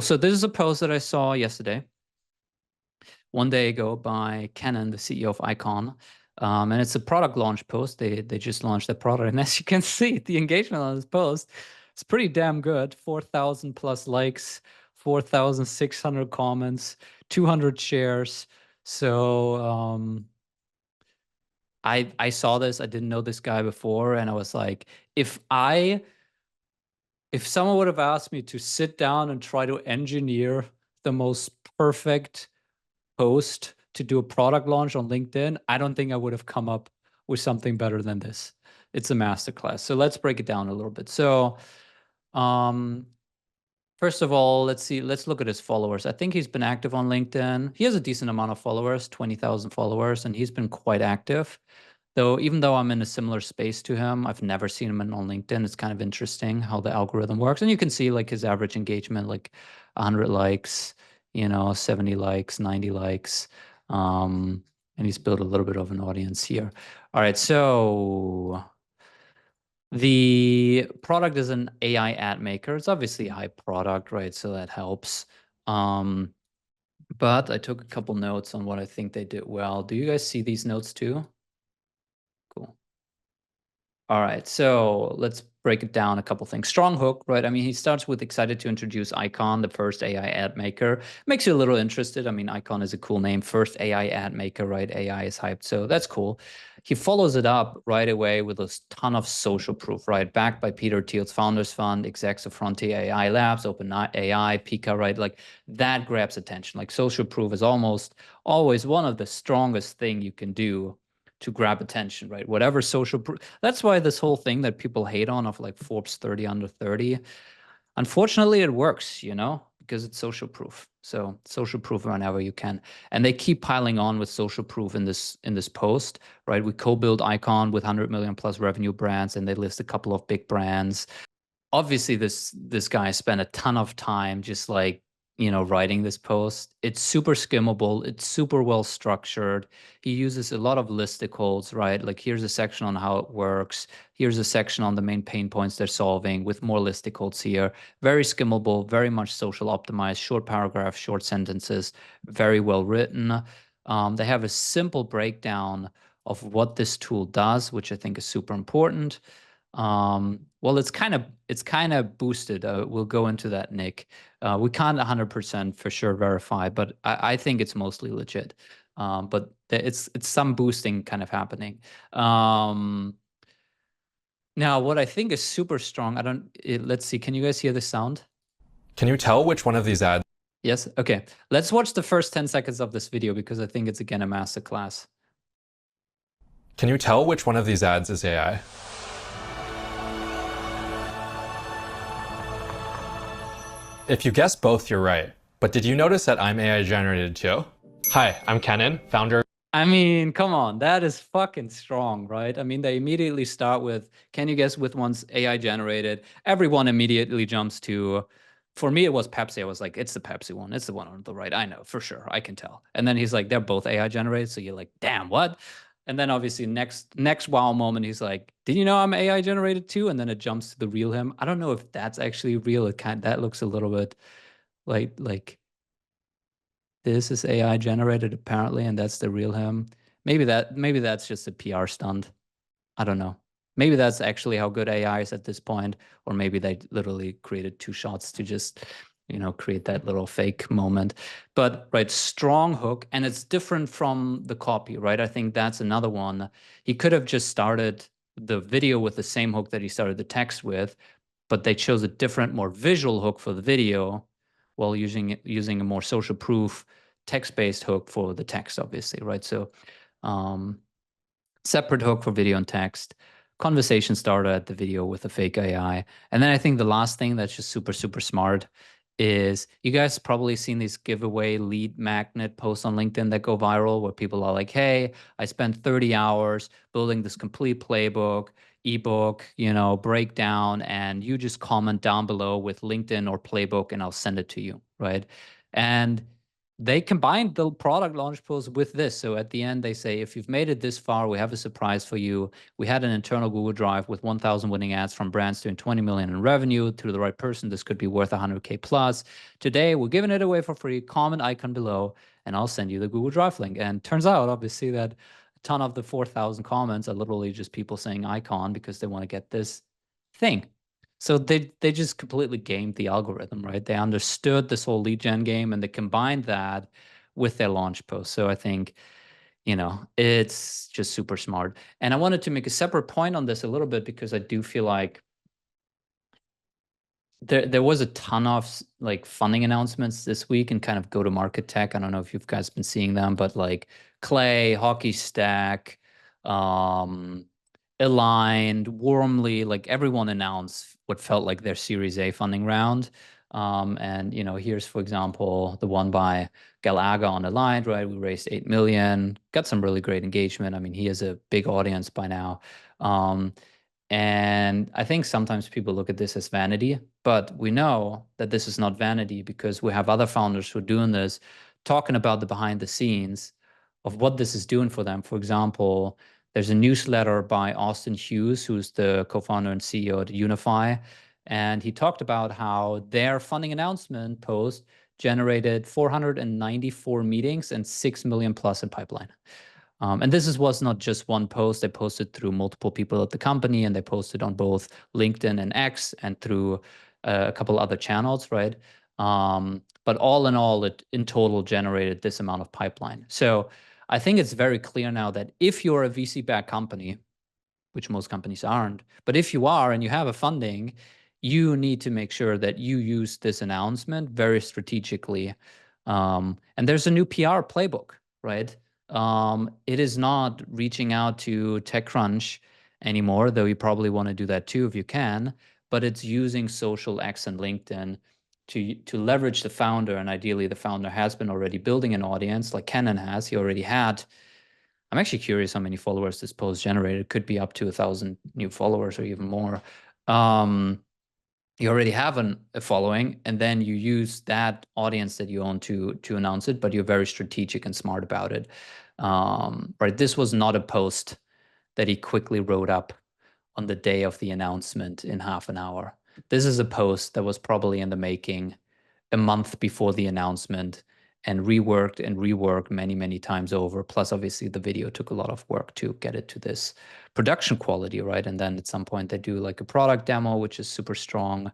So this is a post that I saw yesterday, one day ago, by Canon, the CEO of Icon. And it's a product launch post. They just launched their product. And as you can see, the engagement on this post is pretty damn good. 4,000 plus likes, 4,600 comments, 200 shares. So I saw this. I didn't know this guy before. And I was like, if someone would have asked me to sit down and try to engineer the most perfect post to do a product launch on LinkedIn, I don't think I would have come up with something better than this. It's a masterclass. So let's break it down a little bit. So first of all, let's look at his followers. I think he's been active on LinkedIn. He has a decent amount of followers, 20,000 followers, and he's been quite active. Though, even though I'm in a similar space to him, I've never seen him on LinkedIn. It's kind of interesting how the algorithm works. And you can see like his average engagement, like 100 likes, 70 likes, 90 likes. And he's built a little bit of an audience here. All right, so the product is an AI ad maker. It's obviously a high product, right? So that helps. But I took a couple notes on what I think they did well. Do you guys see these notes too? Cool. All right, so let's break it down a couple things. Strong hook, right? I mean, he starts with excited to introduce Icon, the first AI ad maker. Makes you a little interested. I mean, Icon is a cool name. First AI ad maker, right? AI is hyped, so that's cool. He follows it up right away with a ton of social proof, right? Backed by Peter Thiel's Founders Fund, execs of Frontier AI Labs, OpenAI, Pika, right? Like that grabs attention. Like social proof is almost always one of the strongest thing you can do to grab attention, right? Whatever social proof. That's why this whole thing that people hate on of like Forbes 30 under 30, unfortunately it works, because it's social proof. So social proof whenever you can. And they keep piling on with social proof in this post, right? We co-build Icon with 100 million plus revenue brands, and they list a couple of big brands. Obviously this guy spent a ton of time just like writing this post. It's super skimmable, it's super well structured. He uses a lot of listicles, right? Like here's a section on how it works, here's a section on the main pain points they're solving with more listicles here. Very skimmable, very much social optimized, short paragraphs, short sentences, very well written. They have a simple breakdown of what this tool does, which I think is super important. Well, it's kind of boosted. We'll go into that, Nick. We can't 100% for sure verify, but I think it's mostly legit. But it's some boosting kind of happening. Now, what I think is super strong, let's see, can you guys hear the sound? Can you tell which one of these ads? Yes? Okay. Let's watch the first 10 seconds of this video because I think it's again a masterclass. Can you tell which one of these ads is AI? If you guess both, you're right. But did you notice that I'm AI generated too? Hi, I'm Kenan, founder. I mean, come on, that is fucking strong, right? I mean, they immediately start with, can you guess which one's AI generated? Everyone immediately jumps to, for me, it was Pepsi. I was like, it's the Pepsi one. It's the one on the right. I know, for sure. I can tell. And then he's like, they're both AI generated. So you're like, damn, what? And then obviously next wow moment, he's like, did you know I'm AI generated too? And then it jumps to the real him. I don't know if that's actually real. That looks a little bit like this is AI generated apparently, and that's the real him. Maybe that's just a PR stunt. I don't know. Maybe that's actually how good AI is at this point, or maybe they literally created two shots to just, create that little fake moment. But right, strong hook, and it's different from the copy, right? I think that's another one. He could have just started the video with the same hook that he started the text with, but they chose a different, more visual hook for the video while using a more social proof text-based hook for the text, obviously, right? So separate hook for video and text, conversation starter at the video with a fake AI. And then I think the last thing that's just super, super smart is you guys probably seen these giveaway lead magnet posts on LinkedIn that go viral where people are like, hey, I spent 30 hours building this complete playbook, ebook, breakdown, and you just comment down below with LinkedIn or playbook and I'll send it to you, right? And they combined the product launch post with this. So at the end, they say, if you've made it this far, we have a surprise for you. We had an internal Google Drive with 1,000 winning ads from brands doing 20 million in revenue. To the right person, this could be worth 100K plus. Today, we're giving it away for free. Comment icon below, and I'll send you the Google Drive link. And turns out, obviously, that a ton of the 4,000 comments are literally just people saying icon because they want to get this thing. So they just completely gamed the algorithm, right? They understood this whole lead gen game and they combined that with their launch post. So I think, it's just super smart. And I wanted to make a separate point on this a little bit because I do feel like there was a ton of like funding announcements this week and kind of go-to-market tech. I don't know if you guys been seeing them, but like Clay, Hockey Stack, Aligned, Warmly, like everyone announced what felt like their Series A funding round. And here's, for example, the one by Galaga on Aligned, right? We raised 8 million, got some really great engagement. I mean, he has a big audience by now. And I think sometimes people look at this as vanity, but we know that this is not vanity because we have other founders who are doing this, talking about the behind the scenes of what this is doing for them. For example, there's a newsletter by Austin Hughes, who's the co-founder and CEO at Unify, and he talked about how their funding announcement post generated 494 meetings and 6 million plus in pipeline. And this was not just one post. They posted through multiple people at the company, and they posted on both LinkedIn and X and through a couple other channels, right? But all in all, it in total generated this amount of pipeline. So I think it's very clear now that if you're a VC-backed company, which most companies aren't, but if you are and you have a funding, you need to make sure that you use this announcement very strategically. And there's a new PR playbook, right? It is not reaching out to TechCrunch anymore, though you probably want to do that too if you can, but it's using social X and LinkedIn to leverage the founder. And ideally, the founder has been already building an audience like Canon has. He already had. I'm actually curious how many followers this post generated. It could be up to 1,000 new followers or even more. You already have a following, and then you use that audience that you own to announce it, but you're very strategic and smart about it. Right? This was not a post that he quickly wrote up on the day of the announcement in half an hour. This is a post that was probably in the making a month before the announcement and reworked many, many times over. Plus, obviously, the video took a lot of work to get it to this production quality, right? And then at some point, they do like a product demo, which is super strong.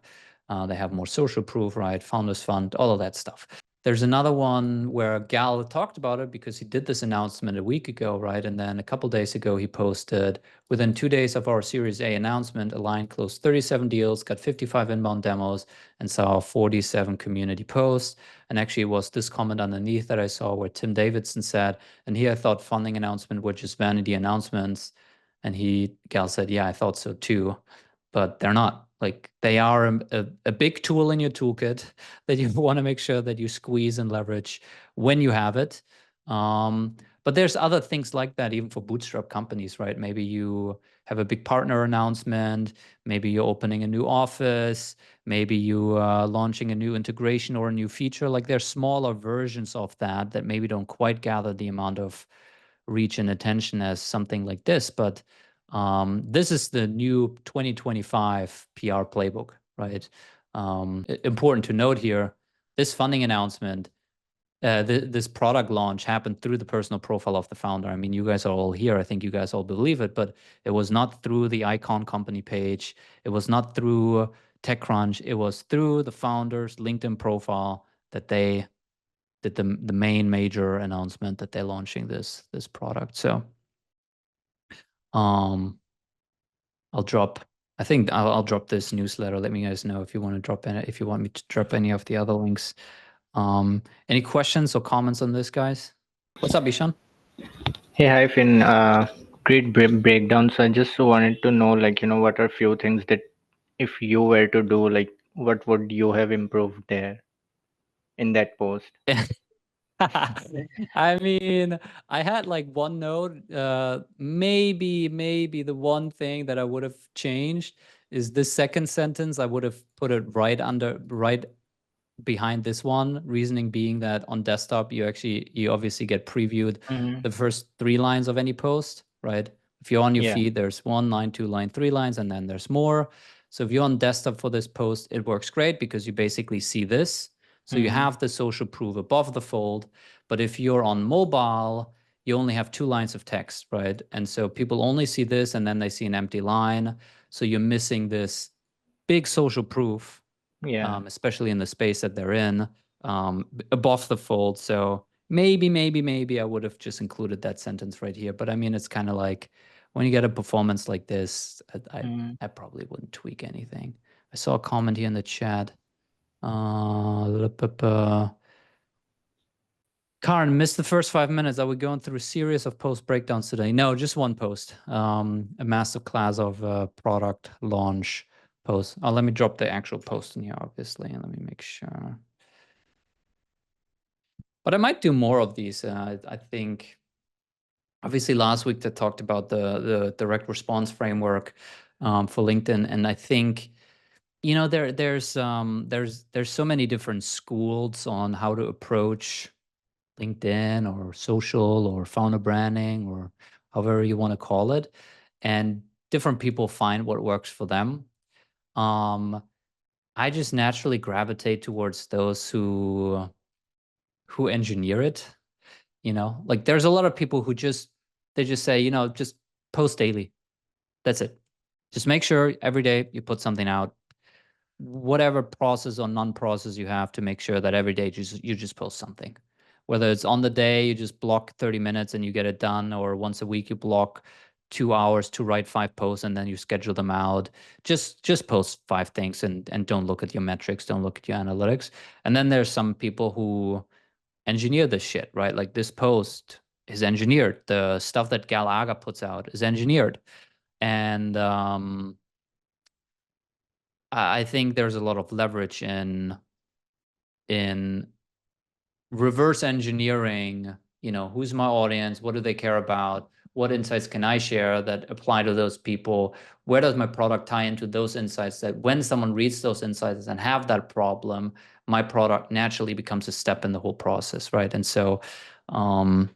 They have more social proof, right? Founders Fund, all of that stuff. There's another one where Gal talked about it because he did this announcement a week ago, right? And then a couple days ago, he posted, within 2 days of our Series A announcement, Align closed 37 deals, got 55 inbound demos, and saw 47 community posts. And actually, it was this comment underneath that I saw where Tim Davidson said, and here I thought funding announcement were just vanity announcements. And Gal said, yeah, I thought so too, but they're not. Like, they are a big tool in your toolkit that you want to make sure that you squeeze and leverage when you have it. But there's other things like that, even for bootstrap companies, right? Maybe you have a big partner announcement, maybe you're opening a new office, maybe you are launching a new integration or a new feature. Like, there's smaller versions of that maybe don't quite gather the amount of reach and attention as something like this. But this is the new 2025 PR playbook, right? Important to note here, this funding announcement, this product launch happened through the personal profile of the founder. I mean, you guys are all here. I think you guys all believe it, but it was not through the Icon company page. It was not through TechCrunch. It was through the founder's LinkedIn profile that they did the main major announcement that they're launching this product. So I'll drop this newsletter. Let me guys know if you want to drop in it, if you want me to drop any of the other links. Any questions or comments on this, guys? What's up, Ishan? Hey, hi, Finn. Great breakdown. So I just wanted to know, what are few things that if you were to do, what would you have improved there in that post? I mean, I had like one note. Maybe the one thing that I would have changed is the second sentence. I would have put it right behind this one. Reasoning being that on desktop, you obviously get previewed the first 3 lines of any post, right? If you're on your Yeah. feed, there's 1 line, 2 line, 3 lines, and then there's more. So if you're on desktop for this post, it works great because you basically see this. So you have the social proof above the fold. But if you're on mobile, you only have 2 lines of text, right? And so people only see this and then they see an empty line. So you're missing this big social proof, Yeah. especially in the space that they're in, above the fold. So maybe I would have just included that sentence right here. But I mean, it's kind of like when you get a performance like this, I probably wouldn't tweak anything. I saw a comment here in the chat. Karen, missed the first 5 minutes. Are we going through a series of post breakdowns today? No, just one post. A masterclass of product launch post. Oh, let me drop the actual post in here, obviously, and let me make sure. But I might do more of these. I think, obviously, last week they talked about the direct response framework for LinkedIn, and I think, you know, there's so many different schools on how to approach LinkedIn or social or founder branding or however you want to call it, and different people find what works for them. I just naturally gravitate towards those who engineer it. You know, like there's a lot of people who just say, you know, just post daily. That's it. Just make sure every day you put something out, whatever process or non-process you have, to make sure that every day you just post something. Whether it's on the day, you just block 30 minutes and you get it done, or once a week you block 2 hours to write 5 posts and then you schedule them out. Just post 5 things and don't look at your metrics, don't look at your analytics. And then there's some people who engineer this shit, right? Like this post is engineered. The stuff that Gal Aga puts out is engineered. And I think there's a lot of leverage in reverse engineering, you know, who's my audience? What do they care about? What insights can I share that apply to those people? Where does my product tie into those insights, that when someone reads those insights and have that problem, my product naturally becomes a step in the whole process, right? And so the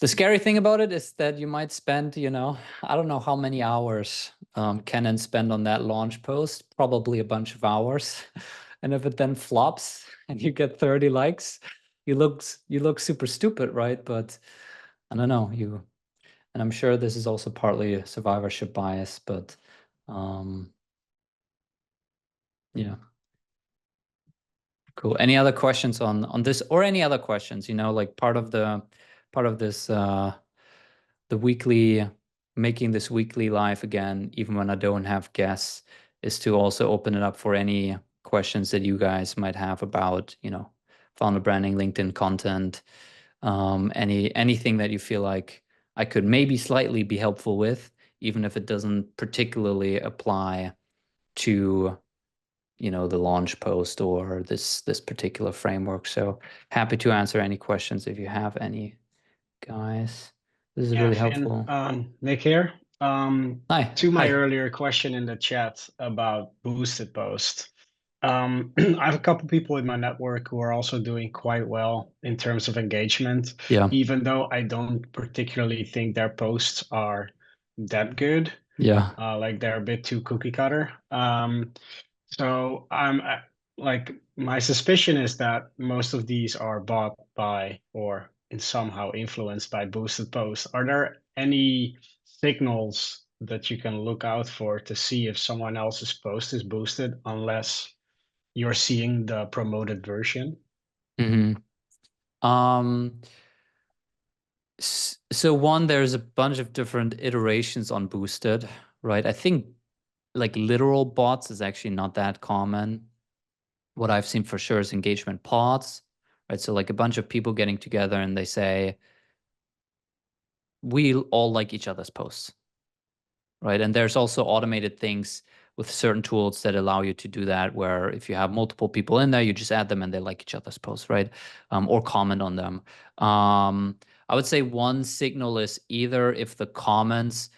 scary thing about it is that you might spend, you know, I don't know how many hours Cadence spend on that launch post, probably a bunch of hours. And if it then flops and you get 30 likes, you look super stupid, right? But I don't know, and I'm sure this is also partly a survivorship bias, but yeah. Cool. Any other questions on this, or any other questions, you know, like part of this the weekly, making this weekly live again, even when I don't have guests, is to also open it up for any questions that you guys might have about, you know, founder branding, LinkedIn content, anything that you feel like I could maybe slightly be helpful with, even if it doesn't particularly apply to, you know, the launch post or this particular framework. So happy to answer any questions if you have any, guys. This is really Finn, helpful. Nick here. Hi. To my Hi. earlier question in the chat about boosted post, I have a couple people in my network who are also doing quite well in terms of engagement, Yeah. even though I don't particularly think their posts are that good. Yeah. Like they're a bit too cookie cutter. So I'm like, my suspicion is that most of these are bought by or in somehow influenced by boosted posts. Are there any signals that you can look out for to see if someone else's post is boosted, unless you're seeing the promoted version? Mm-hmm. So one, there's a bunch of different iterations on boosted, right? I think like literal bots is actually not that common. What I've seen for sure is engagement pods, right? So like a bunch of people getting together and they say, we all like each other's posts, right? And there's also automated things with certain tools that allow you to do that, where if you have multiple people in there, you just add them and they like each other's posts, right? Or comment on them. I would say one signal is either if the comments,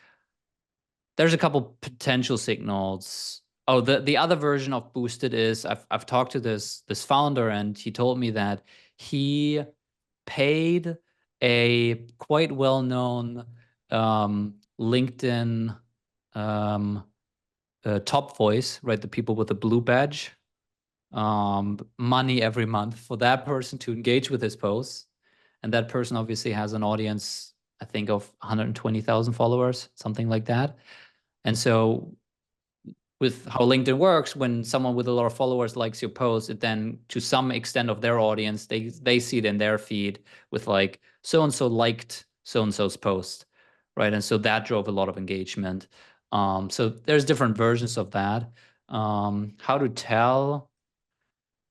there's a couple potential signals. Oh, the other version of boosted is I've talked to this founder, and he told me that he paid a quite well-known LinkedIn top voice, right? The people with the blue badge, money every month for that person to engage with his posts. And that person obviously has an audience, I think, of 120,000 followers, something like that. And so with how LinkedIn works, when someone with a lot of followers likes your post, it then, to some extent of their audience, they see it in their feed with like, so-and-so liked so-and-so's post, right? And so that drove a lot of engagement. So there's different versions of that. How to tell?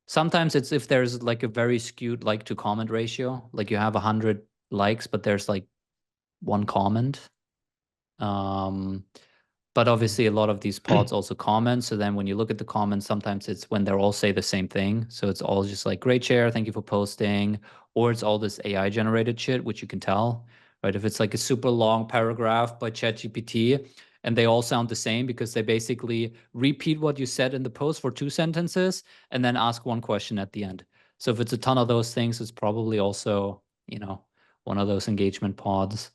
Sometimes it's if there's like a very skewed like to comment ratio, like you have 100 likes, but there's like one comment. But obviously a lot of these pods also comment. So then when you look at the comments, sometimes it's when they're all say the same thing. So it's all just like, great share, thank you for posting. Or it's all this AI generated shit, which you can tell, right? If it's like a super long paragraph by ChatGPT and they all sound the same because they basically repeat what you said in the post for 2 sentences and then ask one question at the end. So if it's a ton of those things, it's probably also, one of those engagement pods.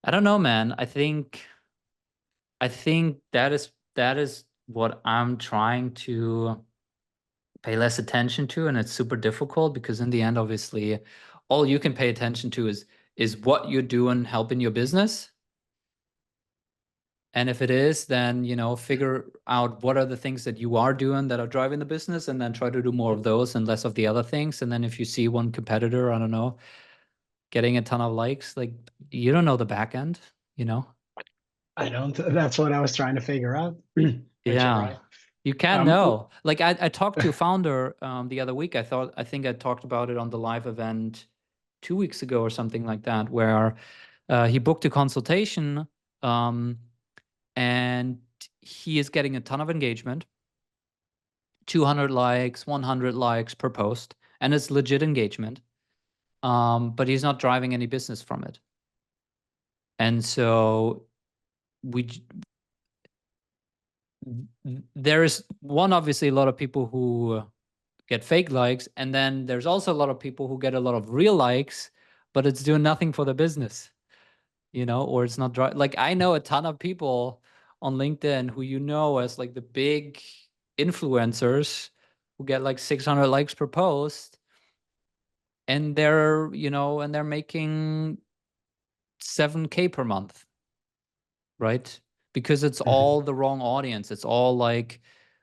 I don't know, man. I think that is what I'm trying to pay less attention to, and it's super difficult because in the end, obviously, all you can pay attention to is what you're doing helping your business. And if it is, then figure out what are the things that you are doing that are driving the business, and then try to do more of those and less of the other things. And then if you see one competitor, I don't know, getting a ton of likes, like you don't know the back end, I don't. That's what I was trying to figure out. But you're Yeah, right. you can't Um, know. Like I talked to a founder the other week. I think I talked about it on the live event 2 weeks ago or something like that, where he booked a consultation, and he is getting a ton of engagement, 200 likes, 100 likes per post, and it's legit engagement. But he's not driving any business from it. And so there is obviously a lot of people who get fake likes, and then there's also a lot of people who get a lot of real likes, but it's doing nothing for the business, or it's not like I know a ton of people on LinkedIn who as like the big influencers who get like 600 likes per post, and they're making 7K per month, right? Because it's all the wrong audience. It's all like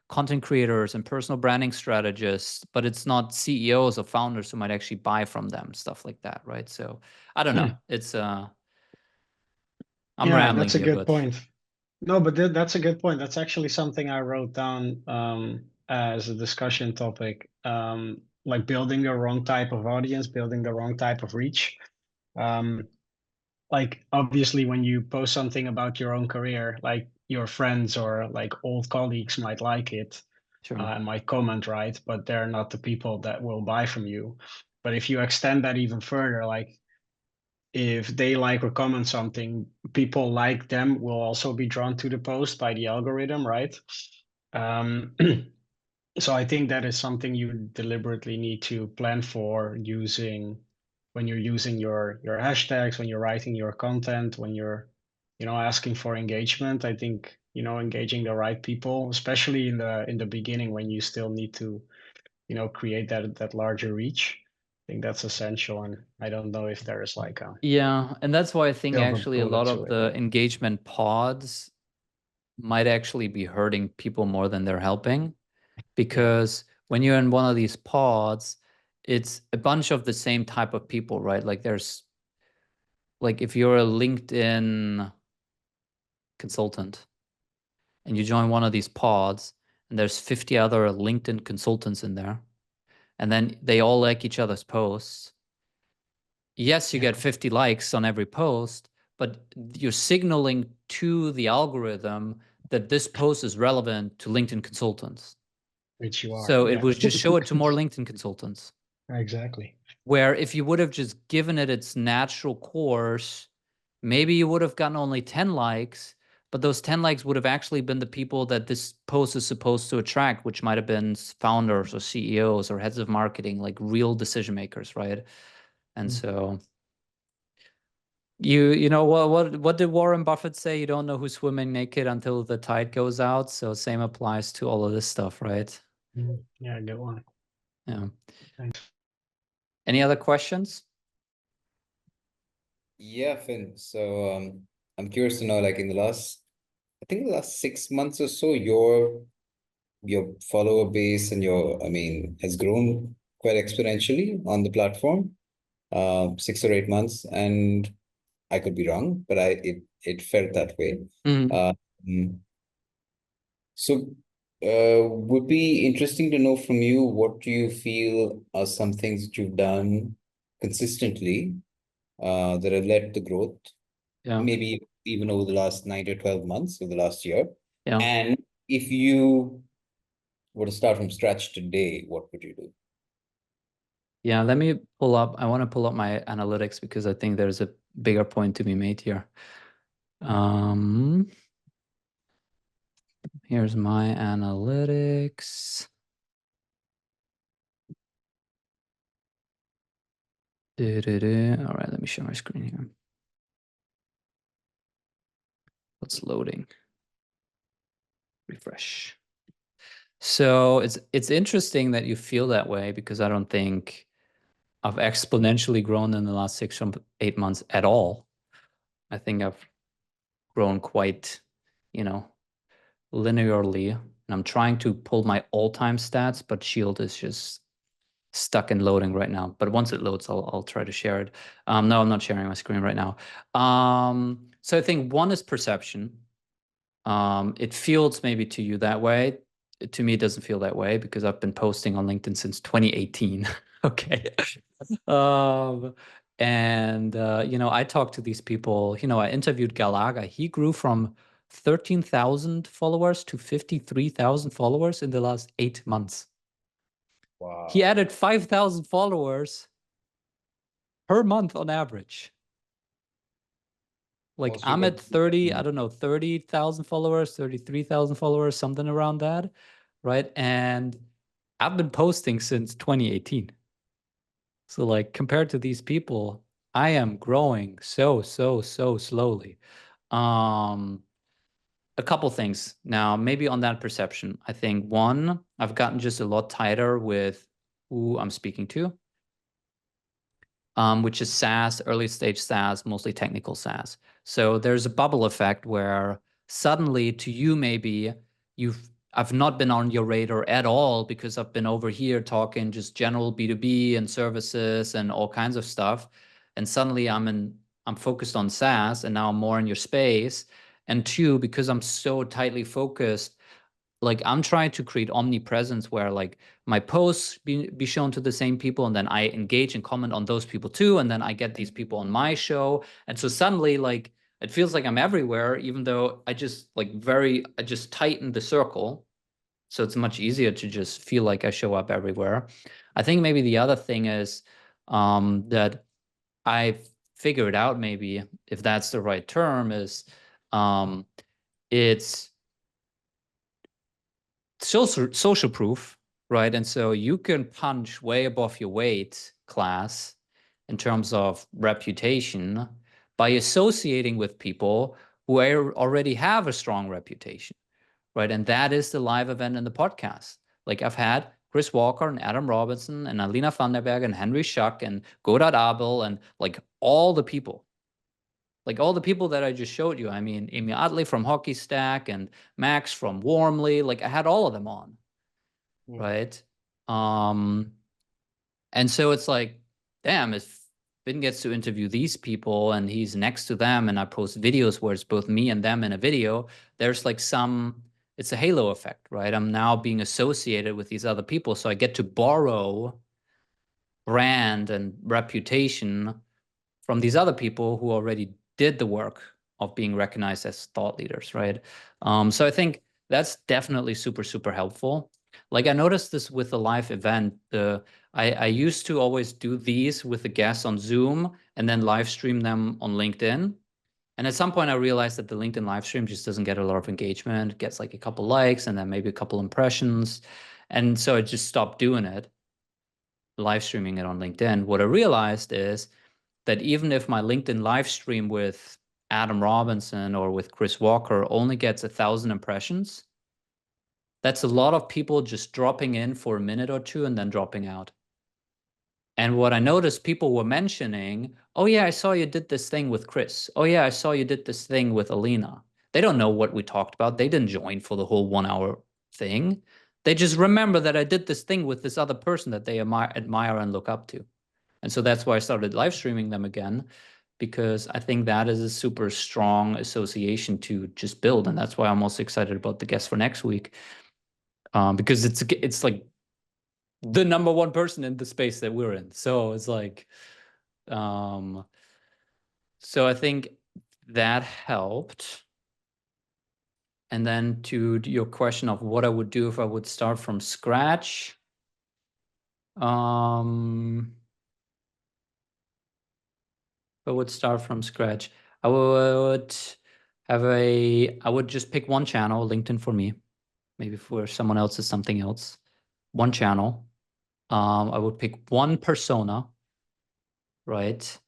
content creators and personal branding strategists, but it's not CEOs or founders who might actually buy from them, stuff like that, right? So I don't know. It's I'm yeah, rambling that's a here, good but point. No, but that's a good point. That's actually something I wrote down as a discussion topic. Like building the wrong type of audience, building the wrong type of reach. Um, like obviously when you post something about your own career, like your friends or like old colleagues might like it sure. and might comment, right? But they're not the people that will buy from you. But if you extend that even further, like if they like or comment something, people like them will also be drawn to the post by the algorithm, right? Um, so I think that is something you deliberately need to plan for using when you're using your hashtags, when you're writing your content, when you're asking for engagement. I think engaging the right people, especially in the beginning when you still need to create that larger reach. I think that's essential, and I don't know if there is like a Yeah, and that's why I think silver actually a bullet lot to of it. the engagement pods might actually be hurting people more than they're helping, because when you're in one of these pods, it's a bunch of the same type of people, right? Like there's like if you're a LinkedIn consultant and you join one of these pods and there's 50 other LinkedIn consultants in there, and then they all like each other's posts. Yes, you get 50 likes on every post, but you're signaling to the algorithm that this post is relevant to LinkedIn consultants. Which you are. So it Yeah. would just show it to more LinkedIn consultants. Exactly. Where if you would have just given it its natural course, maybe you would have gotten only 10 likes, but those 10 likes would have actually been the people that this post is supposed to attract, which might have been founders or CEOs or heads of marketing, like real decision makers, right? And so you know what did Warren Buffett say? You don't know who's swimming naked until the tide goes out. So same applies to all of this stuff, right? Yeah, good one. Yeah. Thanks. Any other questions? Yeah, Finn. So I'm curious to know, like in the last, I think the last 6 months or so, your follower base and has grown quite exponentially on the platform. 6 or 8 months, and I could be wrong, but it felt that way. So would be interesting to know from you, what do you feel are some things that you've done consistently that have led to growth, maybe even over the last 9 to 12 months, or the last year? Yeah. And if you were to start from scratch today, what would you do? Yeah, let me pull up. I want to pull up my analytics because I think there's a bigger point to be made here. Here's my analytics. All right, let me share my screen here. What's loading? Refresh. So it's interesting that you feel that way, because I don't think I've exponentially grown in the last 6 or 8 months at all. I think I've grown quite, linearly. And I'm trying to pull my all-time stats, but Shield is just stuck in loading right now. But once it loads, I'll try to share it. No, I'm not sharing my screen right now. So I think one is perception. It feels maybe to you that way. To me, it doesn't feel that way because I've been posting on LinkedIn since 2018. Okay. I talked to these people. I interviewed Galaga. He grew from 13,000 followers to 53,000 followers in the last 8 months. Wow. He added 5,000 followers per month on average. Like I'm at 30, I don't know, 30,000 followers, 33,000 followers, something around that, right? And I've been posting since 2018. So like compared to these people, I am growing so slowly. A couple things now, maybe on that perception. I think one, I've gotten just a lot tighter with who I'm speaking to, which is SaaS, early stage SaaS, mostly technical SaaS. So there's a bubble effect where suddenly to you, maybe I've not been on your radar at all because I've been over here talking just general B2B and services and all kinds of stuff. And suddenly I'm focused on SaaS, and now I'm more in your space. And two, because I'm so tightly focused, like I'm trying to create omnipresence where like my posts be shown to the same people, and then I engage and comment on those people too, and then I get these people on my show. And so suddenly like it feels like I'm everywhere, even though I just tightened the circle. So it's much easier to just feel like I show up everywhere. I think maybe the other thing is that I've figured out, maybe if that's the right term, is it's social proof, right? And so you can punch way above your weight class in terms of reputation by associating with people who already have a strong reputation, right? And that is the live event in the podcast. Like I've had Chris Walker and Adam Robinson and Alina Vandenberg and Henry Schuck and Godard Abel and like all the people. Like all the people that I just showed you. I mean, Amy Utley from Hockey Stack and Max from Warmly. Like I had all of them on, right? And so it's like, damn, if Finn gets to interview these people and he's next to them, and I post videos where it's both me and them in a video, there's like it's a halo effect, right? I'm now being associated with these other people, so I get to borrow brand and reputation from these other people who already did the work of being recognized as thought leaders, right? So I think that's definitely super helpful. Like I noticed this with the live event. I used to always do these with the guests on Zoom and then live stream them on LinkedIn. And at some point I realized that the LinkedIn live stream just doesn't get a lot of engagement. It gets like a couple likes and then maybe a couple impressions. And so I just stopped doing it, live streaming it on LinkedIn. What I realized is that even if my LinkedIn live stream with Adam Robinson or with Chris Walker only gets 1,000 impressions, that's a lot of people just dropping in for a minute or two and then dropping out. And what I noticed, people were mentioning, oh yeah, I saw you did this thing with Chris. Oh yeah, I saw you did this thing with Alina. They don't know what we talked about. They didn't join for the whole 1 hour thing. They just remember that I did this thing with this other person that they admire and look up to. And so that's why I started live streaming them again, because I think that is a super strong association to just build. And that's why I'm also excited about the guest for next week, because it's like the #1 person in the space that we're in. So it's like, so I think that helped. And then to your question of what I would do if I would start from scratch. If I would start from scratch, I would just pick one channel, LinkedIn for me. Maybe for someone else is something else. One channel. I would pick one persona, right?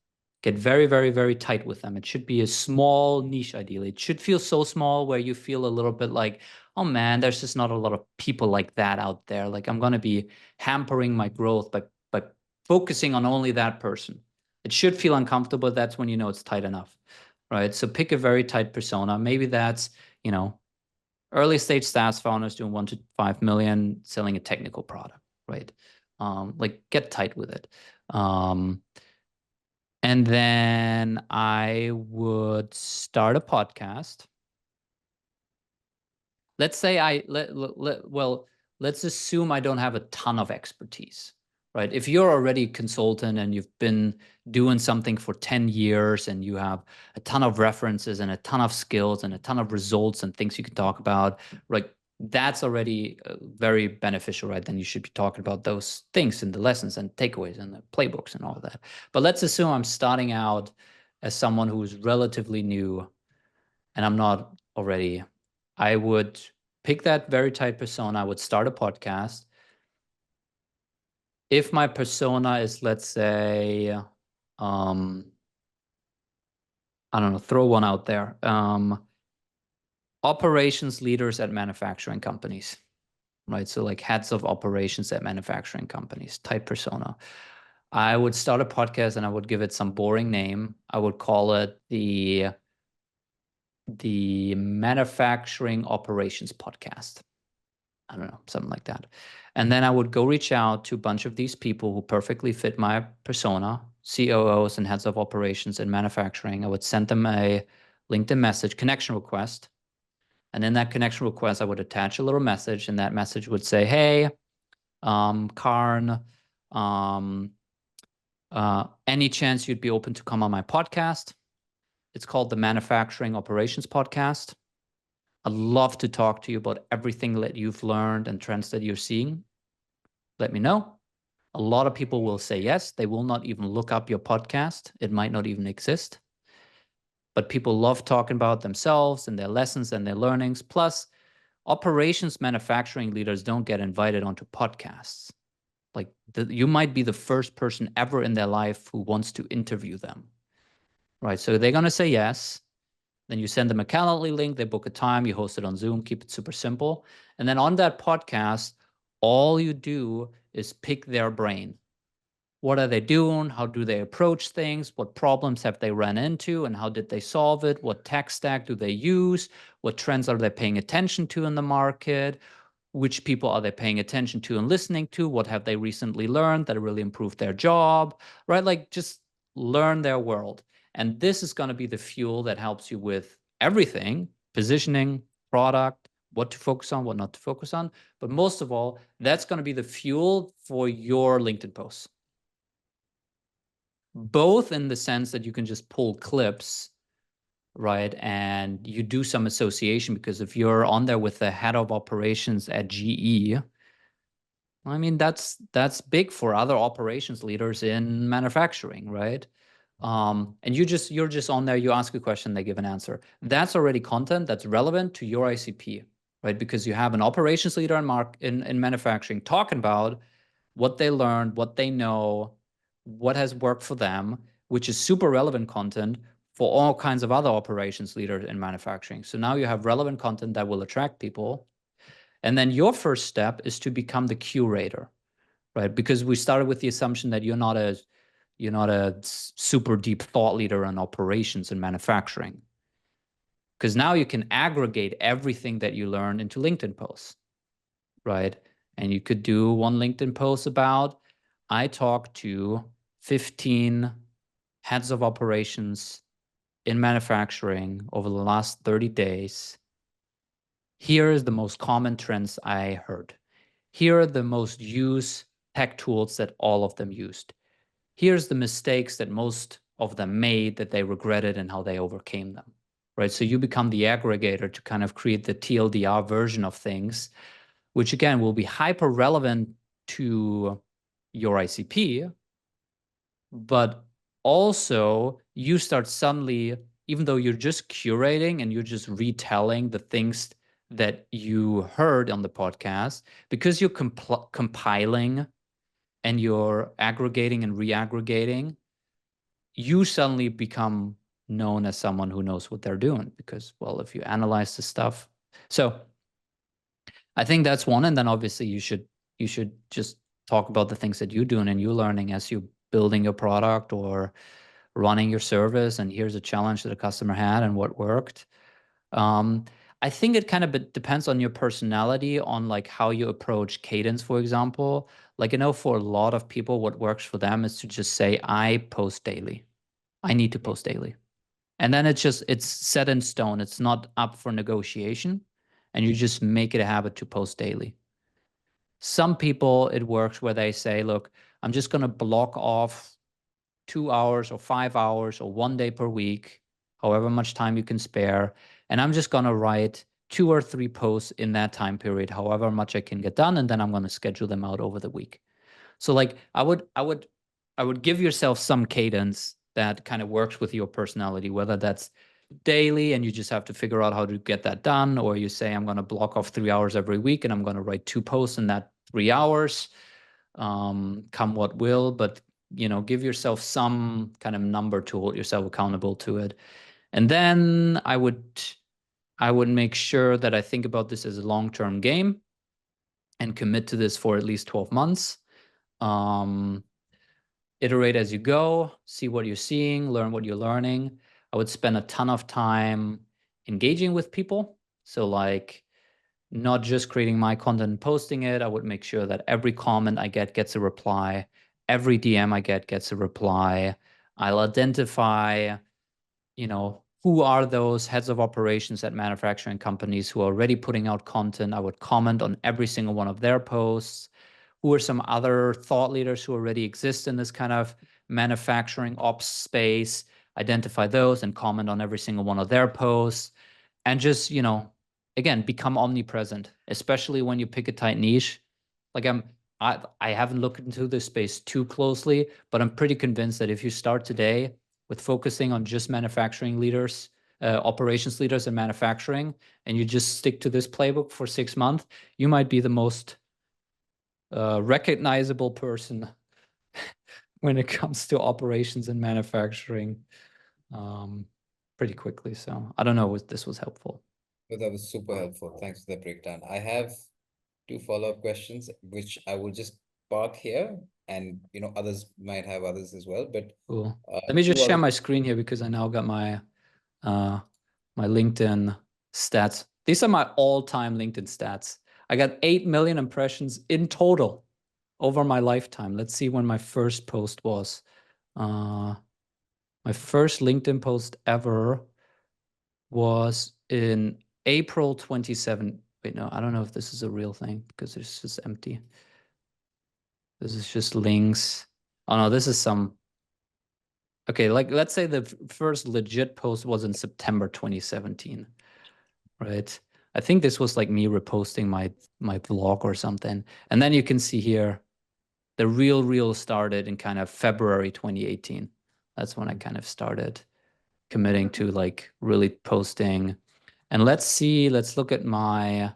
Get very, very, very tight with them. It should be a small niche, ideally. It should feel so small where you feel a little bit like, oh man, there's just not a lot of people like that out there. Like I'm going to be hampering my growth by focusing on only that person. It should feel uncomfortable. That's when you know it's tight enough, right? So pick a very tight persona. Maybe that's, early stage SaaS founders doing 1 to 5 million, selling a technical product, right? Like get tight with it. And then I would start a podcast. Let's say let's assume I don't have a ton of expertise, right? If you're already a consultant and you've been doing something for 10 years and you have a ton of references and a ton of skills and a ton of results and things you can talk about, right? That's already very beneficial, right? Then you should be talking about those things in the lessons and takeaways and the playbooks and all of that. But let's assume I'm starting out as someone who's relatively new and I'm not already. I would pick that very tight persona. I would start a podcast. If my persona is, let's say, I don't know, throw one out there. Operations leaders at manufacturing companies, right? So like heads of operations at manufacturing companies, type persona. I would start a podcast and I would give it some boring name. I would call it the Manufacturing Operations Podcast. I don't know, something like that. And then I would go reach out to a bunch of these people who perfectly fit my persona, COOs and heads of operations in manufacturing. I would send them a LinkedIn message, connection request. And in that connection request, I would attach a little message, and that message would say, hey, Karn, any chance you'd be open to come on my podcast? It's called the Manufacturing Operations Podcast. I'd love to talk to you about everything that you've learned and trends that you're seeing. Let me know. A lot of people will say yes. They will not even look up your podcast. It might not even exist. But people love talking about themselves and their lessons and their learnings. Plus, operations manufacturing leaders don't get invited onto podcasts. Like you might be the first person ever in their life who wants to interview them, right? So they're going to say yes. Then you send them a Calendly link, they book a time, you host it on Zoom, keep it super simple. And then on that podcast, all you do is pick their brain. What are they doing? How do they approach things? What problems have they run into and how did they solve it? What tech stack do they use? What trends are they paying attention to in the market? Which people are they paying attention to and listening to? What have they recently learned that really improved their job, right? Like just learn their world. And this is going to be the fuel that helps you with everything, positioning, product, what to focus on, what not to focus on. But most of all, that's going to be the fuel for your LinkedIn posts. Both in the sense that you can just pull clips, right? And you do some association, because if you're on there with the head of operations at GE, I mean, that's big for other operations leaders in manufacturing, right? And you're just on there, you ask a question, they give an answer. That's already content that's relevant to your ICP, right? Because you have an operations leader in manufacturing talking about what they learned, what they know, what has worked for them, which is super relevant content for all kinds of other operations leaders in manufacturing. So now you have relevant content that will attract people. And then your first step is to become the curator, right? Because we started with the assumption that you're not a super deep thought leader in operations and manufacturing. Because now you can aggregate everything that you learn into LinkedIn posts, right? And you could do one LinkedIn post about, I talked to 15 heads of operations in manufacturing over the last 30 days. Here is the most common trends I heard. Here are the most used tech tools that all of them used. Here's the mistakes that most of them made that they regretted and how they overcame them, right? So you become the aggregator to kind of create the TLDR version of things, which again will be hyper relevant to your ICP, but also you start suddenly, even though you're just curating and you're just retelling the things that you heard on the podcast, because you're compiling and you're aggregating and re-aggregating, you suddenly become known as someone who knows what they're doing because, well, if you analyze the stuff. So I think that's one. And then obviously you should just talk about the things that you're doing and you're learning as you're building your product or running your service. And here's a challenge that a customer had and what worked. I think it kind of depends on your personality, on like how you approach Cadence, for example. Like, I know for a lot of people, what works for them is to just say, I post daily. I need to post daily. And then it's set in stone. It's not up for negotiation. And you just make it a habit to post daily. Some people, it works where they say, look, I'm just going to block off 2 hours or 5 hours or 1 day per week, however much time you can spare. And I'm just going to write 2 or 3 posts in that time period, however much I can get done. And then I'm going to schedule them out over the week. So like I would give yourself some cadence that kind of works with your personality, whether that's daily and you just have to figure out how to get that done, or you say, I'm going to block off 3 hours every week and I'm going to write 2 posts in that 3 hours, come what will. But, give yourself some kind of number to hold yourself accountable to it. And then I would make sure that I think about this as a long-term game and commit to this for at least 12 months. Iterate as you go, see what you're seeing, learn what you're learning. I would spend a ton of time engaging with people. So like not just creating my content and posting it. I would make sure that every comment I get gets a reply. Every DM I get gets a reply. I'll identify, who are those heads of operations at manufacturing companies who are already putting out content. I would comment on every single one of their posts. Who are some other thought leaders who already exist in this kind of manufacturing ops space, identify those and comment on every single one of their posts. And just, again, become omnipresent, especially when you pick a tight niche. Like I haven't looked into this space too closely, but I'm pretty convinced that if you start today with focusing on just manufacturing leaders, operations leaders in manufacturing, and you just stick to this playbook for 6 months, you might be the most recognizable person when it comes to operations and manufacturing pretty quickly. So I don't know if this was helpful. But that was super helpful. Thanks for the breakdown. I have 2 follow-up questions, which I will just park here, and others might have others as well. But cool. Let me just share my screen here because I now got my my LinkedIn stats. These are my all-time LinkedIn stats. I got 8 million impressions in total over my lifetime. Let's see when my first post was. My first LinkedIn post ever was in April 27. Wait, no, I don't know if this is a real thing because it's just empty. This is just links. Oh no, this is some. Okay, like let's say the first legit post was in September 2017, right? I think this was like me reposting my vlog or something. And then you can see here, the real started in kind of February 2018. That's when I kind of started committing to like really posting. And let's look at my,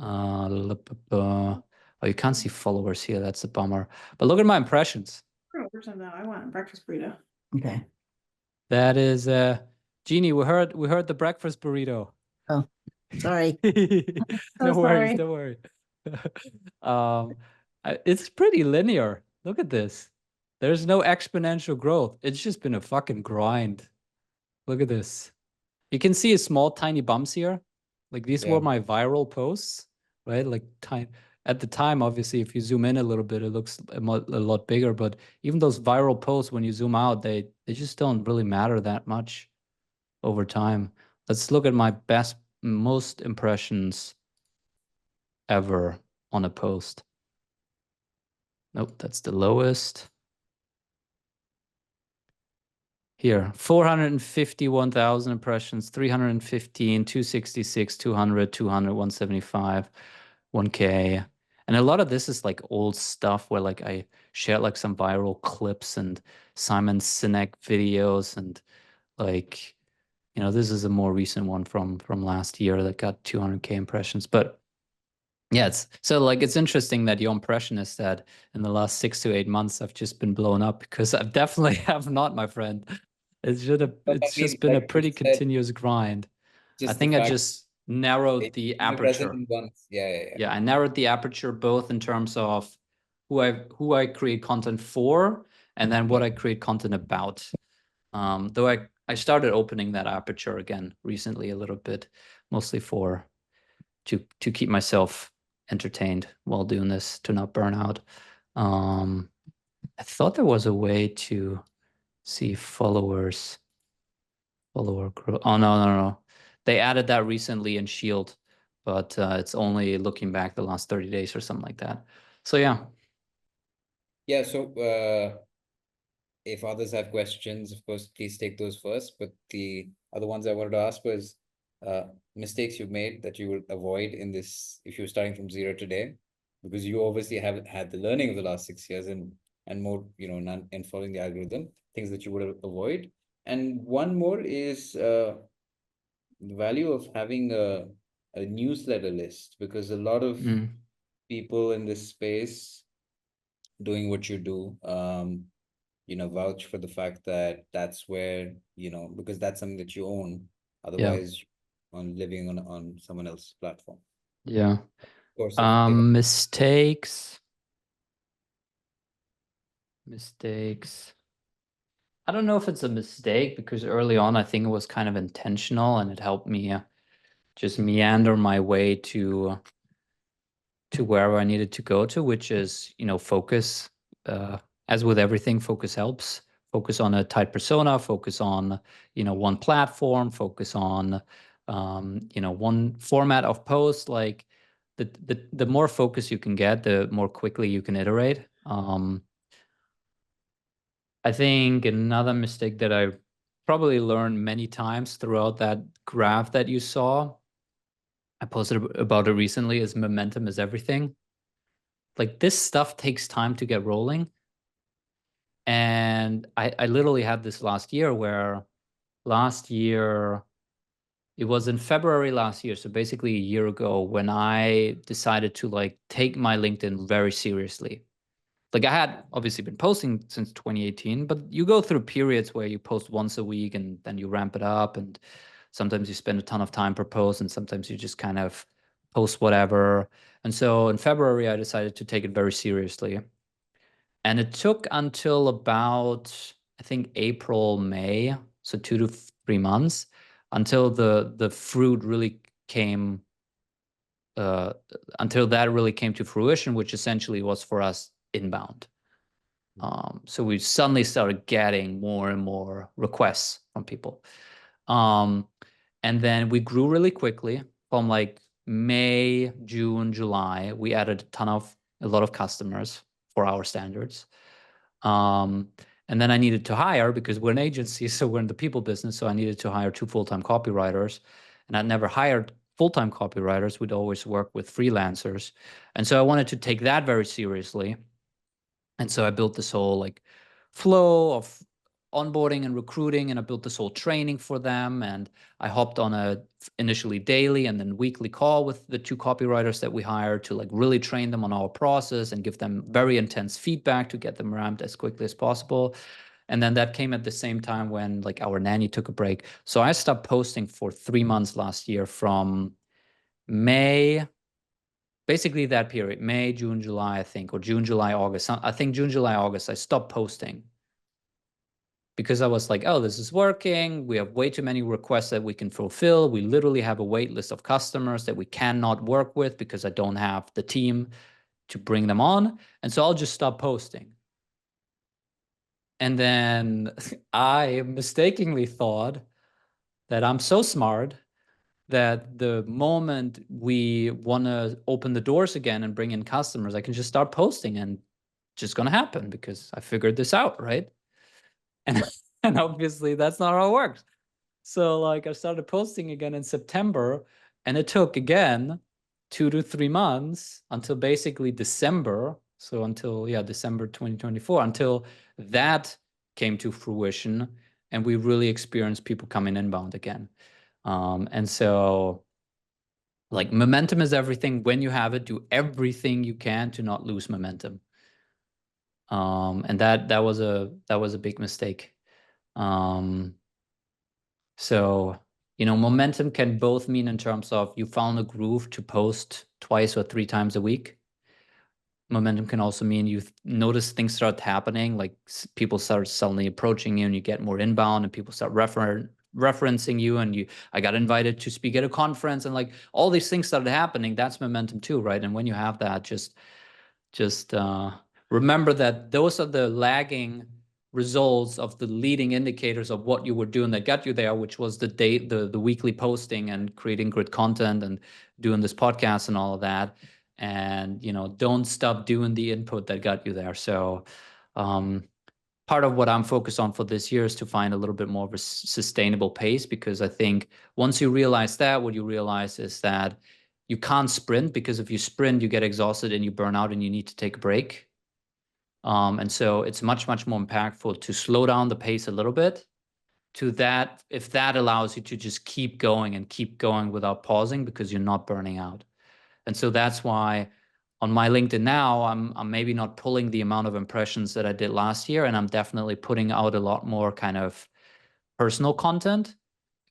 oh, you can't see followers here. That's a bummer. But look at my impressions. Oh, where's that now? I want a breakfast burrito. Okay. That is, Jeannie, we heard the breakfast burrito. Oh, sorry. No worries, sorry. don't worry. It's pretty linear. Look at this. There's no exponential growth. It's just been a fucking grind. Look at this. You can see a small, tiny bumps here. Like these were my viral posts, right? Like at the time, obviously, if you zoom in a little bit, it looks a lot bigger. But even those viral posts, when you zoom out, they just don't really matter that much over time. Let's look at my most impressions ever on a post. Nope, that's the lowest. Here, 451,000 impressions, 315, 266, 200, 200, 175, 1K. And a lot of this is like old stuff where like I shared like some viral clips and Simon Sinek videos, and like, you know, this is a more recent one from last year that got 200K impressions. But yeah, it's interesting that your impression is that in the last 6 to 8 months I've just been blown up, because I definitely have not, my friend. It's just been a pretty continuous grind. I think I just narrowed the aperture. Yeah, I narrowed the aperture both in terms of who I create content for, and then what I create content about. Though I started opening that aperture again recently a little bit, mostly to keep myself entertained while doing this, to not burn out. I thought there was a way to see follower growth. Oh, no. They added that recently in Shield, but it's only looking back the last 30 days or something like that. So yeah. Yeah, so if others have questions, of course, please take those first. But the other ones I wanted to ask was mistakes you've made that you would avoid in this if you're starting from zero today, because you obviously haven't had the learning of the last 6 years and more, and following the algorithm, things that you would avoid. And one more is the value of having a newsletter list, because a lot of people in this space doing what you do, vouch for the fact that that's where, because that's something that you own. Otherwise, on living on someone else's platform. Yeah. Of course, mistakes. I don't know if it's a mistake, because early on I think it was kind of intentional, and it helped me just meander my way to wherever I needed to go to, which is, focus. As with everything, focus helps. Focus on a tight persona, focus on, one platform, focus on, one format of post. Like the more focus you can get, the more quickly you can iterate. I think another mistake that I probably learned many times throughout that graph that you saw, I posted about it recently, is momentum is everything. Like, this stuff takes time to get rolling. And I literally had this last year, where last year, it was in February last year, so basically a year ago, when I decided to like take my LinkedIn very seriously. Like, I had obviously been posting since 2018, but you go through periods where you post once a week and then you ramp it up, and sometimes you spend a ton of time per post, and sometimes you just kind of post whatever. And so in February, I decided to take it very seriously. And it took until about, I think, April, May, so 2 to 3 months, until the fruit really came, until that really came to fruition, which essentially was for us inbound. So we suddenly started getting more and more requests from people. And then we grew really quickly from like May, June, July. We added a lot of customers for our standards. And then I needed to hire, because we're an agency, so we're in the people business. So I needed to hire 2 full-time copywriters, and I'd never hired full-time copywriters. We'd always work with freelancers. And so I wanted to take that very seriously. And so I built this whole like flow of onboarding and recruiting, and I built this whole training for them. And I hopped on a initially daily and then weekly call with the 2 copywriters that we hired to like really train them on our process and give them very intense feedback to get them ramped as quickly as possible. And then that came at the same time when like our nanny took a break. So I stopped posting for 3 months last year, from May, basically that period, May, June, July, I think, or June, July, August. I think June, July, August, I stopped posting because I was like, oh, this is working. We have way too many requests that we can fulfill. We literally have a wait list of customers that we cannot work with because I don't have the team to bring them on. And so I'll just stop posting. And then I mistakenly thought that I'm so smart that the moment we want to open the doors again and bring in customers, I can just start posting, and just going to happen because I figured this out, right? And, and obviously that's not how it works. So like I started posting again in September, and it took again 2 to 3 months until basically December. So until, yeah, December 2024, until that came to fruition and we really experienced people coming inbound again. And so like momentum is everything. When you have it, do everything you can to not lose momentum. And that was a big mistake. So, you know, momentum can both mean in terms of you found a groove to post 2 or 3 times a week. Momentum can also mean you notice things start happening, like people start suddenly approaching you and you get more inbound and people start referencing you, and I got invited to speak at a conference, and like all these things started happening. That's momentum too, right? And when you have that, just remember that those are the lagging results of the leading indicators of what you were doing that got you there, which was the weekly posting and creating great content and doing this podcast and all of that. And, you know, don't stop doing the input that got you there. So part of what I'm focused on for this year is to find a little bit more of a sustainable pace, because I think once you realize that, what you realize is that you can't sprint, because if you sprint, you get exhausted and you burn out and you need to take a break. And so it's much, much more impactful to slow down the pace a little bit, to that, if that allows you to just keep going and keep going without pausing, because you're not burning out. And so that's why on my LinkedIn now, I'm maybe not pulling the amount of impressions that I did last year, and I'm definitely putting out a lot more kind of personal content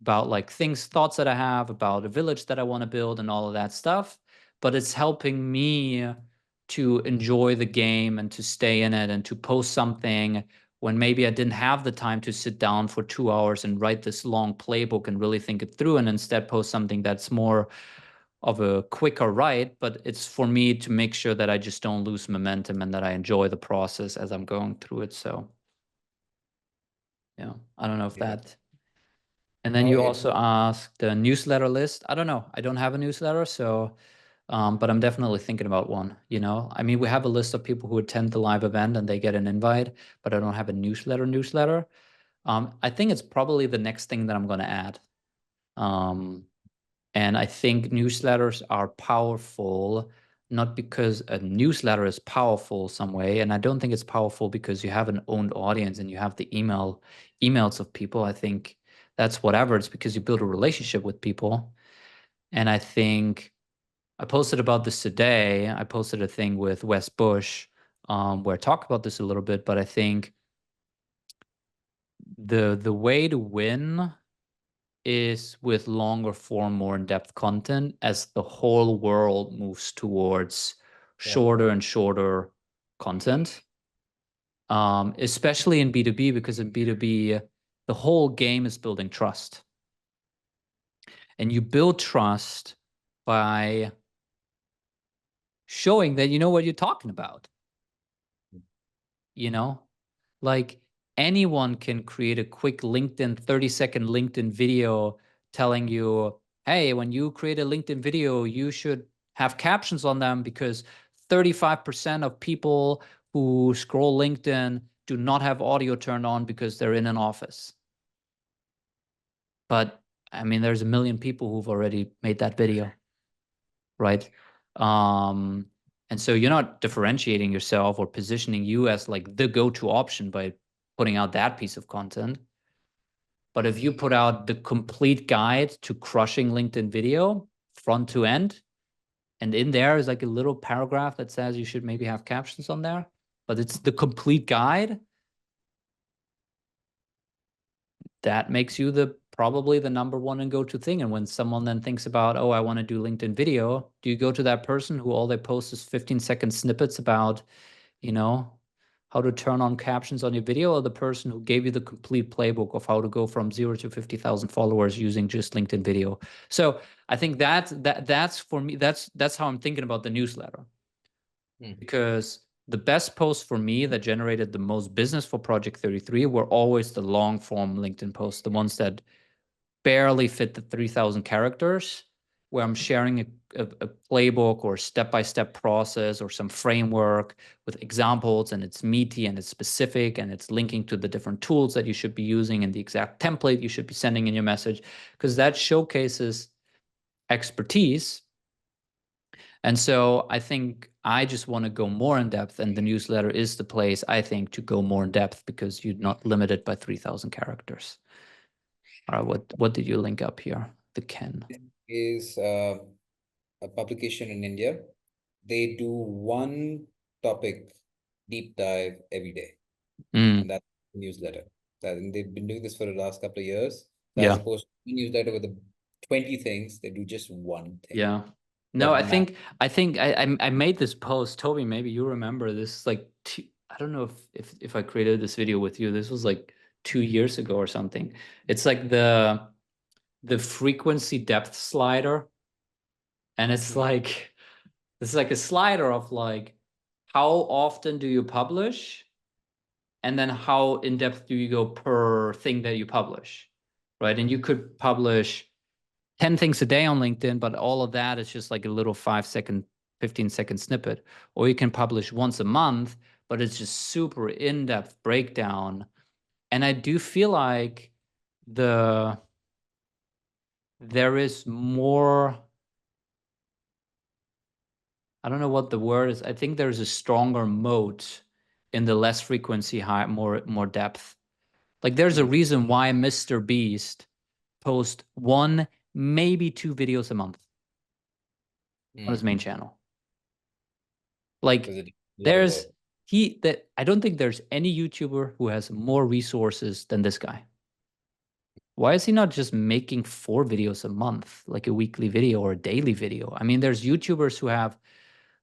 about like thoughts that I have about a village that I want to build and all of that stuff. But it's helping me to enjoy the game and to stay in it and to post something when maybe I didn't have the time to sit down for 2 hours and write this long playbook and really think it through, and instead post something that's more of a quicker write, but it's for me to make sure that I just don't lose momentum and that I enjoy the process as I'm going through it. So yeah, I don't know if that. And then you also asked the newsletter list. I don't know. I don't have a newsletter, so but I'm definitely thinking about one, you know. I mean, we have a list of people who attend the live event and they get an invite, but I don't have a newsletter. I think it's probably the next thing that I'm going to add. And I think newsletters are powerful, not because a newsletter is powerful some way. And I don't think it's powerful because you have an owned audience and you have the emails of people. I think that's whatever. It's because you build a relationship with people. And I think I posted about this today. I posted a thing with Wes Bush where I talk about this a little bit, but I think the way to win is with longer form, more in-depth content, as the whole world moves towards shorter and shorter content, especially in B2B, because in B2B, the whole game is building trust. And you build trust by showing that you know what you're talking about. You know, like anyone can create a quick 30-second LinkedIn video telling you, hey, when you create a LinkedIn video, you should have captions on them because 35% of people who scroll LinkedIn do not have audio turned on because they're in an office. But I mean, there's a million people who've already made that video, right? And so you're not differentiating yourself or positioning you as like the go-to option by putting out that piece of content. But if you put out the complete guide to crushing LinkedIn video front to end, and in there is like a little paragraph that says you should maybe have captions on there, but it's the complete guide, that makes you probably the number one and go-to thing. And when someone then thinks about, oh, I want to do LinkedIn video, do you go to that person who all they post is 15-second snippets about, you know, how to turn on captions on your video, or the person who gave you the complete playbook of how to go from 0 to 50,000 followers using just LinkedIn video? So I think that's for me, that's how I'm thinking about the newsletter. Because the best posts for me that generated the most business for Project 33 were always the long form LinkedIn posts, the ones that barely fit the 3,000 characters, where I'm sharing a playbook or step-by-step process or some framework with examples, and it's meaty and it's specific and it's linking to the different tools that you should be using and the exact template you should be sending in your message, because that showcases expertise. And so I think I just want to go more in depth, and the newsletter is the place, I think, to go more in depth, because you're not limited by 3,000 characters. All right, what did you link up here? The Ken is a publication in India. They do one topic deep dive every day, and that's the newsletter. And they've been doing this for the last couple of years. So as opposed to a newsletter with 20 things, they do just one thing. Yeah. No, I think I made this post. Toby, maybe you remember this. Like, I don't know if I created this video with you. This was like 2 years ago or something. It's like the frequency depth slider, and it's like this is like a slider of like how often do you publish, and then how in depth do you go per thing that you publish, right? And you could publish 10 things a day on LinkedIn, but all of that is just like a little 5-second, 15-second snippet. Or you can publish once a month, but it's just super in-depth breakdown. And I do feel like there is more, I don't know what the word is. I think there's a stronger moat in the less frequency, high, more depth. Like there's a reason why Mr. Beast posts 1, maybe 2 videos a month on his main channel. Like I don't think there's any YouTuber who has more resources than this guy. Why is he not just making 4 videos a month, like a weekly video or a daily video? I mean, there's YouTubers who have,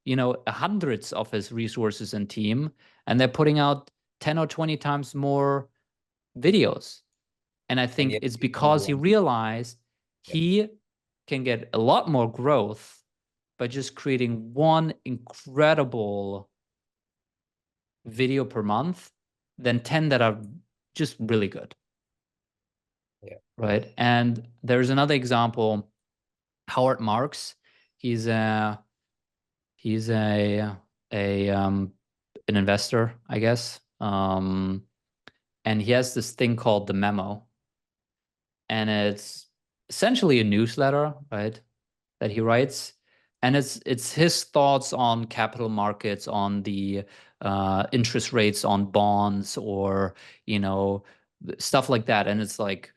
you know, hundreds of his resources and team, and they're putting out 10 or 20 times more videos. And I think it's because he realized he can get a lot more growth by just creating one incredible video per month than 10 that are just really good. Yeah. Right. And there's another example, Howard Marks. He's an investor, I guess. And he has this thing called The Memo. And it's essentially a newsletter, right, that he writes. And it's his thoughts on capital markets, on the interest rates on bonds, or, you know, stuff like that. And it's like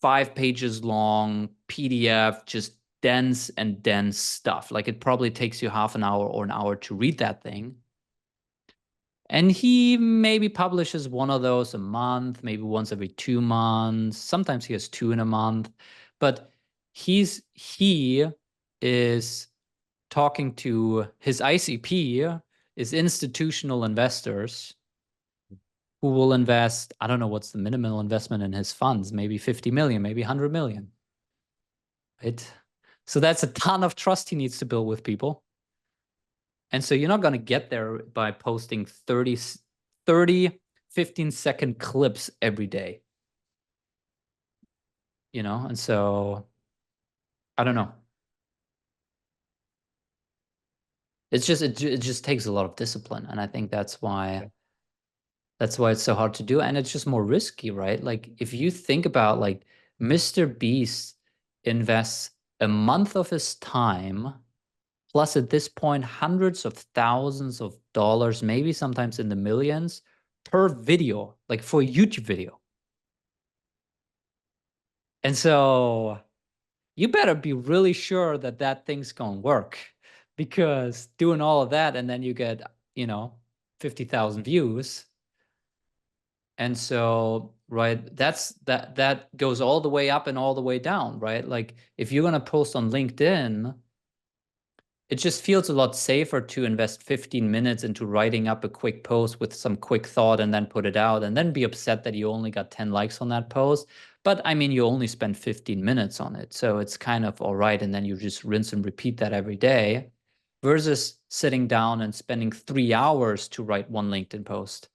5 pages long, PDF, just dense stuff. Like it probably takes you half an hour or an hour to read that thing. And he maybe publishes 1 of those a month, maybe once every 2 months. Sometimes he has 2 in a month. But he is talking to his ICP, is institutional investors who will invest, I don't know what's the minimal investment in his funds, maybe 50 million, maybe 100 million. Right? So that's a ton of trust he needs to build with people. And so you're not going to get there by posting 30 15-second clips every day. You know, and so I don't know. It's just it just takes a lot of discipline, and I think that's why it's so hard to do, and it's just more risky, right? Like if you think about, like, Mr. Beast invests a month of his time, plus at this point hundreds of thousands of dollars, maybe sometimes in the millions, per video, like for a YouTube video. And so you better be really sure that that thing's gonna work, because doing all of that and then you get, 50,000 views. And so, right, that goes all the way up and all the way down, right? Like if you're gonna post on LinkedIn, it just feels a lot safer to invest 15 minutes into writing up a quick post with some quick thought and then put it out and then be upset that you only got 10 likes on that post. But I mean, you only spent 15 minutes on it. So it's kind of all right. And then you just rinse and repeat that every day versus sitting down and spending 3 hours to write one LinkedIn post.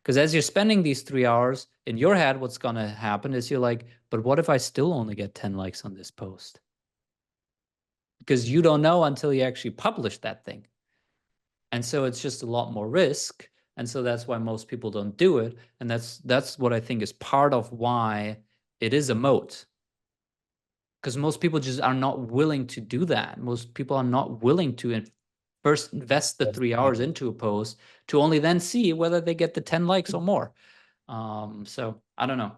Because as you're spending these 3 hours, in your head, what's going to happen is you're like, but what if I still only get 10 likes on this post? Because you don't know until you actually publish that thing. And so it's just a lot more risk. And so that's why most people don't do it. And that's what I think is part of why it is a moat. Because most people just are not willing to do that. Most people are not willing to first invest the 3 hours into a post to only then see whether they get the 10 likes or more. So I don't know.